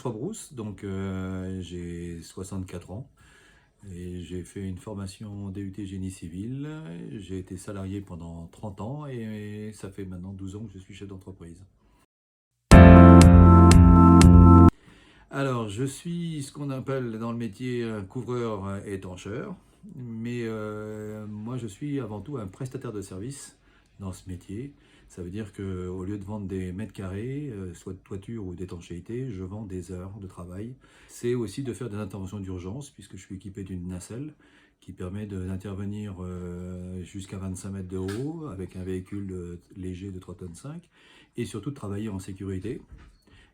François Brousse, donc j'ai 64 ans et j'ai fait une formation DUT Génie Civil. J'ai été salarié pendant 30 ans et ça fait maintenant 12 ans que je suis chef d'entreprise. Alors, je suis ce qu'on appelle dans le métier un couvreur étancheur, mais moi je suis avant tout un prestataire de service dans ce métier. Ça veut dire qu'au lieu de vendre des mètres carrés, soit de toiture ou d'étanchéité, je vends des heures de travail. C'est aussi de faire des interventions d'urgence, puisque je suis équipé d'une nacelle qui permet d'intervenir jusqu'à 25 mètres de haut avec un véhicule léger de 3,5 tonnes et surtout de travailler en sécurité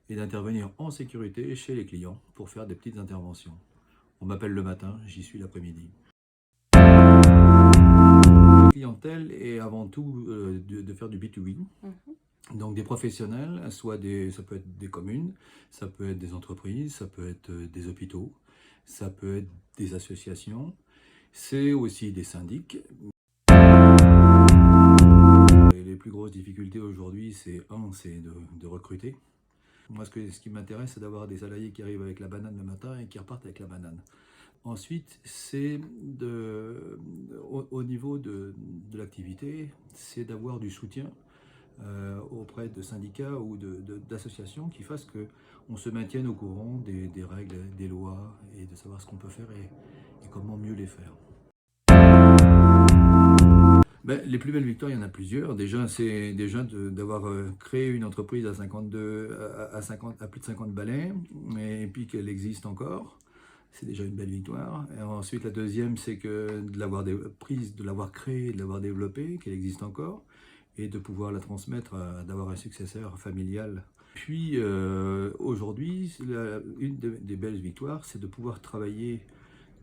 et d'intervenir en sécurité chez les clients pour faire des petites interventions. On m'appelle le matin, j'y suis l'après-midi. La clientèle est avant tout de faire du B2B. Donc des professionnels, ça peut être des communes, ça peut être des entreprises, ça peut être des hôpitaux, ça peut être des associations, c'est aussi des syndics. Et les plus grosses difficultés aujourd'hui, c'est de recruter. Moi, ce qui m'intéresse, c'est d'avoir des salariés qui arrivent avec la banane le matin et qui repartent avec la banane. Ensuite, c'est au niveau de l'activité, c'est d'avoir du soutien auprès de syndicats ou d'associations qui fassent qu'on se maintienne au courant des règles, des lois et de savoir ce qu'on peut faire et comment mieux les faire. Les plus belles victoires, il y en a plusieurs. Déjà, c'est d'avoir créé une entreprise à plus de 50 balais, et puis qu'elle existe encore. C'est déjà une belle victoire. Et ensuite, la deuxième, c'est que de l'avoir créée, de l'avoir développée, qu'elle existe encore, et de pouvoir la transmettre, d'avoir un successeur familial. Puis, aujourd'hui, une des belles victoires, c'est de pouvoir travailler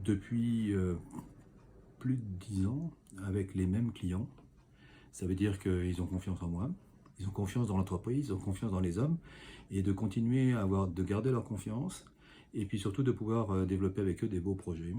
depuis plus de 10 ans avec les mêmes clients. Ça veut dire qu'ils ont confiance en moi, ils ont confiance dans l'entreprise, ils ont confiance dans les hommes, et de continuer de garder leur confiance, et puis surtout de pouvoir développer avec eux des beaux projets.